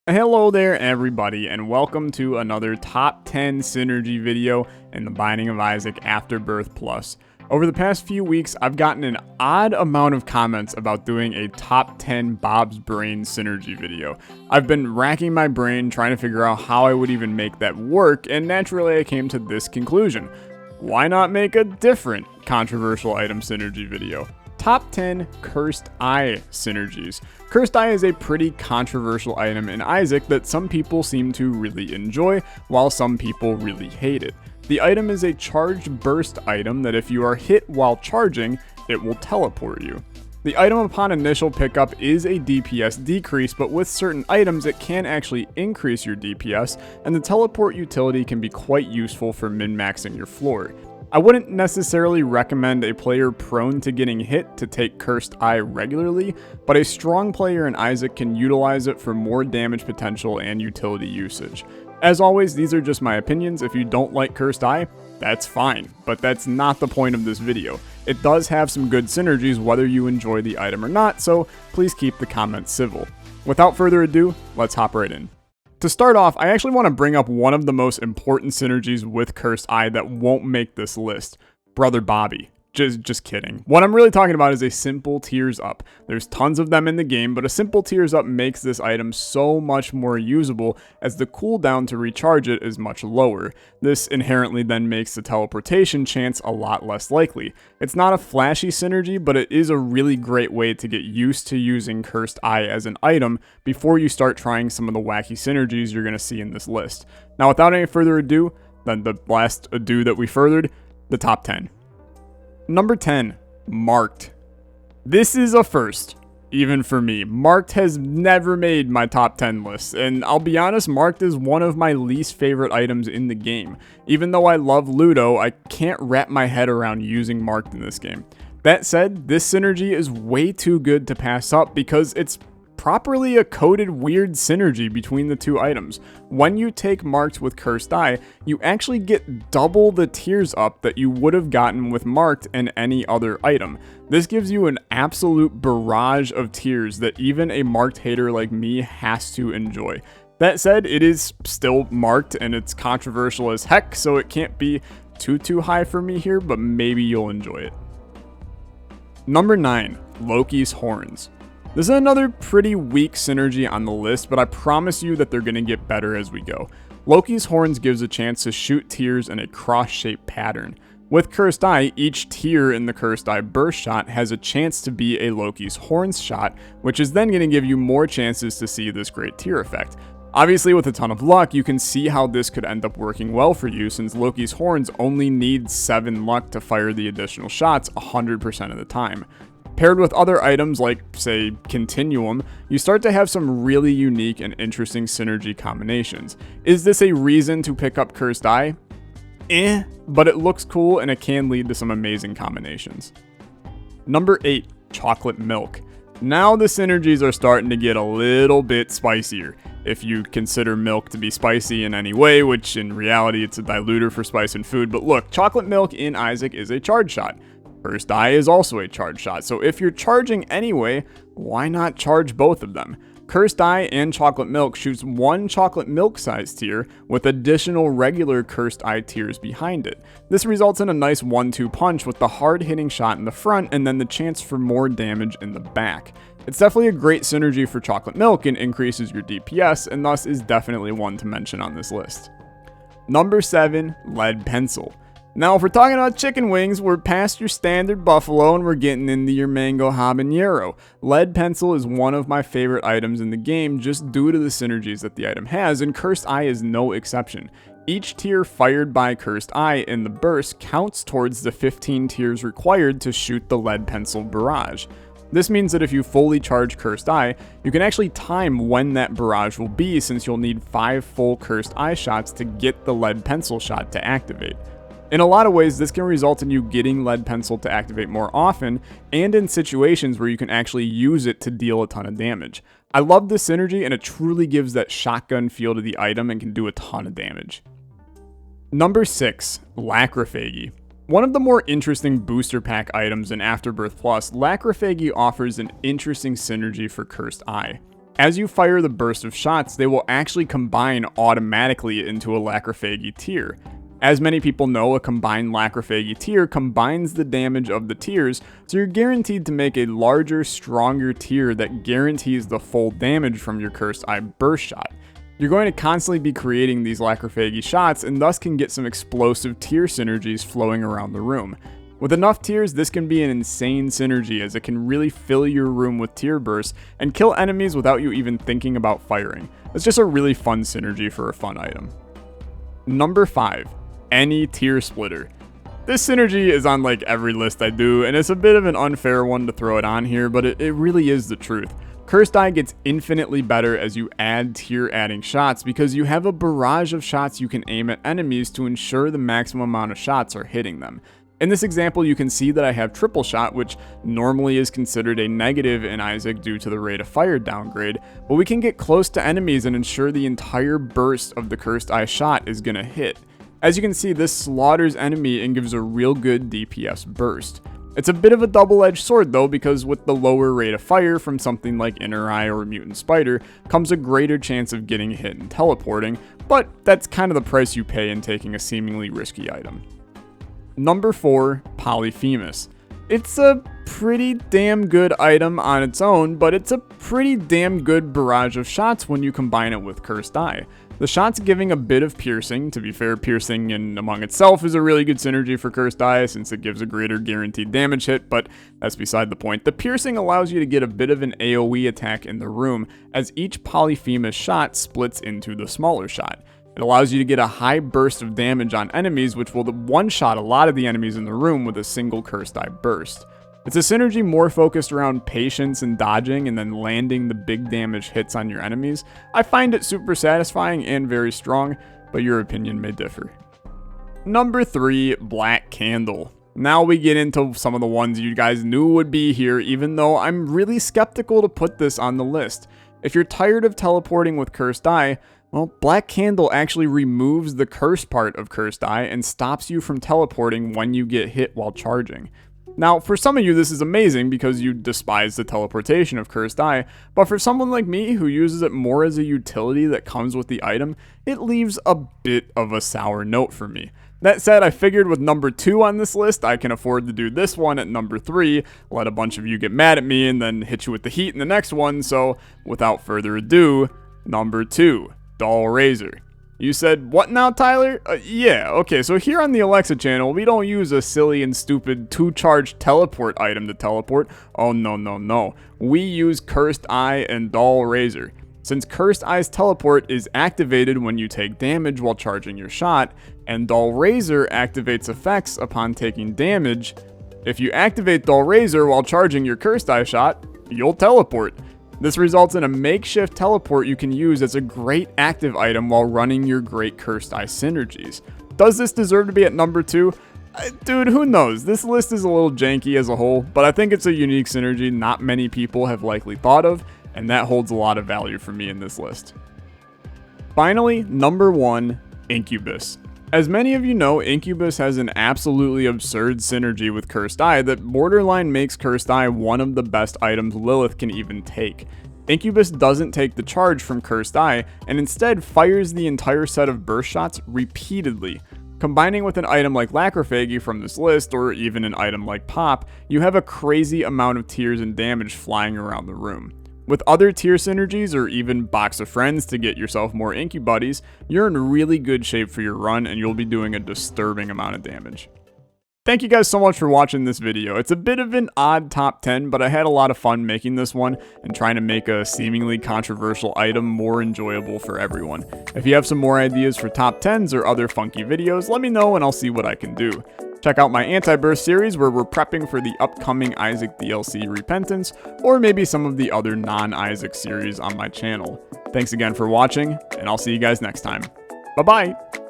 Hello there everybody, and welcome to another top 10 synergy video in the Binding of Isaac Afterbirth Plus. Over the past few weeks, I've gotten an odd amount of comments about doing a top 10 Bob's Brain synergy video. I've been racking my brain trying to figure out how I would even make that work, and naturally I came to this conclusion. Why not make a different controversial item synergy video? Top 10 Cursed Eye synergies. Cursed Eye is a pretty controversial item in Isaac that some people seem to really enjoy, while some people really hate it. The item is a charged burst item that if you are hit while charging, it will teleport you. The item upon initial pickup is a DPS decrease, but with certain items it can actually increase your DPS, and the teleport utility can be quite useful for min-maxing your floor. I wouldn't necessarily recommend a player prone to getting hit to take Cursed Eye regularly, but a strong player in Isaac can utilize it for more damage potential and utility usage. As always, these are just my opinions. If you don't like Cursed Eye, that's fine, but that's not the point of this video. It does have some good synergies whether you enjoy the item or not, so please keep the comments civil. Without further ado, let's hop right in. To start off, I actually want to bring up one of the most important synergies with Cursed Eye that won't make this list. Brother Bobby. Just kidding. What I'm really talking about is a simple tears up. There's tons of them in the game, but a simple tears up makes this item so much more usable as the cooldown to recharge it is much lower. This inherently then makes the teleportation chance a lot less likely. It's not a flashy synergy, but it is a really great way to get used to using Cursed Eye as an item before you start trying some of the wacky synergies you're going to see in this list. Now without any further ado, then the last ado that we furthered, the top 10. Number 10, Marked. This is a first, even for me. Marked has never made my top 10 lists, and I'll be honest, Marked is one of my least favorite items in the game. Even though I love Ludo, I can't wrap my head around using Marked in this game. That said, this synergy is way too good to pass up because it's properly a coded weird synergy between the two items. When you take Marked with Cursed Eye, you actually get double the tears up that you would have gotten with Marked and any other item. This gives you an absolute barrage of tears that even a Marked hater like me has to enjoy. That said, it is still Marked and it's controversial as heck, so it can't be too high for me here, but maybe you'll enjoy it. Number 9, Lokis Horns. This is another pretty weak synergy on the list, but I promise you that they're going to get better as we go. Lokis Horns gives a chance to shoot tears in a cross-shaped pattern. With Cursed Eye, each tear in the Cursed Eye burst shot has a chance to be a Lokis Horns shot, which is then going to give you more chances to see this great tear effect. Obviously, with a ton of luck, you can see how this could end up working well for you since Lokis Horns only needs 7 luck to fire the additional shots 100% of the time. Paired with other items like, say, Continuum, you start to have some really unique and interesting synergy combinations. Is this a reason to pick up Cursed Eye? But it looks cool and it can lead to some amazing combinations. Number 8, Chocolate Milk. Now the synergies are starting to get a little bit spicier. If you consider milk to be spicy in any way, which in reality it's a diluter for spice in food, but look, Chocolate Milk in Isaac is a charge shot. Cursed Eye is also a charge shot, so if you're charging anyway, why not charge both of them? Cursed Eye and Chocolate Milk shoots one Chocolate Milk size tier with additional regular Cursed Eye tiers behind it. This results in a nice 1-2 punch with the hard hitting shot in the front and then the chance for more damage in the back. It's definitely a great synergy for Chocolate Milk and increases your DPS, and thus is definitely one to mention on this list. Number 7, Lead Pencil. Now, if we're talking about chicken wings, we're past your standard buffalo and we're getting into your mango habanero. Lead Pencil is one of my favorite items in the game just due to the synergies that the item has, and Cursed Eye is no exception. Each tear fired by Cursed Eye in the burst counts towards the 15 tears required to shoot the Lead Pencil barrage. This means that if you fully charge Cursed Eye, you can actually time when that barrage will be since you'll need 5 full Cursed Eye shots to get the Lead Pencil shot to activate. In a lot of ways, this can result in you getting Lead Pencil to activate more often, and in situations where you can actually use it to deal a ton of damage. I love this synergy, and it truly gives that shotgun feel to the item and can do a ton of damage. Number 6, Lacrafegi. One of the more interesting booster pack items in Afterbirth Plus, Lacrafegi offers an interesting synergy for Cursed Eye. As you fire the burst of shots, they will actually combine automatically into a Lacrafegi tier. As many people know, a combined Lacrafegi tier combines the damage of the tiers, so you're guaranteed to make a larger, stronger tier that guarantees the full damage from your Cursed Eye burst shot. You're going to constantly be creating these Lacrafegi shots and thus can get some explosive tier synergies flowing around the room. With enough tiers, this can be an insane synergy as it can really fill your room with tier bursts and kill enemies without you even thinking about firing. It's just a really fun synergy for a fun item. Number 5. Any tier splitter. This synergy is on like every list I do, and it's a bit of an unfair one to throw it on here, but it really is the truth. Cursed Eye gets infinitely better as you add tier adding shots because you have a barrage of shots you can aim at enemies to ensure the maximum amount of shots are hitting them. In this example, you can see that I have triple shot, which normally is considered a negative in Isaac due to the rate of fire downgrade, but we can get close to enemies and ensure the entire burst of the Cursed Eye shot is gonna hit. As you can see, this slaughters enemy and gives a real good DPS burst. It's a bit of a double-edged sword though, because with the lower rate of fire from something like Inner Eye or Mutant Spider comes a greater chance of getting hit and teleporting, but that's kind of the price you pay in taking a seemingly risky item. Number 4, Polyphemus. It's a pretty damn good item on its own, but it's a pretty damn good barrage of shots when you combine it with Cursed Eye. The shots giving a bit of piercing. To be fair, piercing in among itself is a really good synergy for Cursed Eye since it gives a greater guaranteed damage hit, but that's beside the point. The piercing allows you to get a bit of an AoE attack in the room as each Polyphemus shot splits into the smaller shot. It allows you to get a high burst of damage on enemies, which will one-shot a lot of the enemies in the room with a single Cursed Eye burst. It's a synergy more focused around patience and dodging and then landing the big damage hits on your enemies. I find it super satisfying and very strong, but your opinion may differ. Number 3, Black Candle. Now we get into some of the ones you guys knew would be here, even though I'm really skeptical to put this on the list. If you're tired of teleporting with Cursed Eye, well, Black Candle actually removes the curse part of Cursed Eye and stops you from teleporting when you get hit while charging. Now, for some of you, this is amazing because you despise the teleportation of Cursed Eye, but for someone like me who uses it more as a utility that comes with the item, it leaves a bit of a sour note for me. That said, I figured with number 2 on this list, I can afford to do this one at number 3, let a bunch of you get mad at me, and then hit you with the heat in the next one, so without further ado, number 2. Dull Razor. You said, what now, Tyler? Yeah, okay, so here on the Olexa channel, we don't use a silly and stupid 2-charge teleport item to teleport. Oh, no. We use Cursed Eye and Dull Razor. Since Cursed Eye's teleport is activated when you take damage while charging your shot, and Dull Razor activates effects upon taking damage, if you activate Dull Razor while charging your Cursed Eye shot, you'll teleport. This results in a makeshift teleport you can use as a great active item while running your great Cursed Eye synergies. Does this deserve to be at number 2? Dude, who knows? This list is a little janky as a whole, but I think it's a unique synergy not many people have likely thought of, and that holds a lot of value for me in this list. Finally, number 1, Incubus. As many of you know, Incubus has an absolutely absurd synergy with Cursed Eye that borderline makes Cursed Eye one of the best items Lilith can even take. Incubus doesn't take the charge from Cursed Eye, and instead fires the entire set of burst shots repeatedly. Combining with an item like Lacrafegi from this list, or even an item like Pop, you have a crazy amount of tiers and damage flying around the room. With other tier synergies or even Box of Friends to get yourself more Incubuddies, you're in really good shape for your run and you'll be doing a disturbing amount of damage. Thank you guys so much for watching this video. It's a bit of an odd top 10, but I had a lot of fun making this one and trying to make a seemingly controversial item more enjoyable for everyone. If you have some more ideas for top 10s or other funky videos, let me know and I'll see what I can do. Check out my Antibirth series where we're prepping for the upcoming Isaac DLC Repentance, or maybe some of the other non-Isaac series on my channel. Thanks again for watching, and I'll see you guys next time. Bye-bye!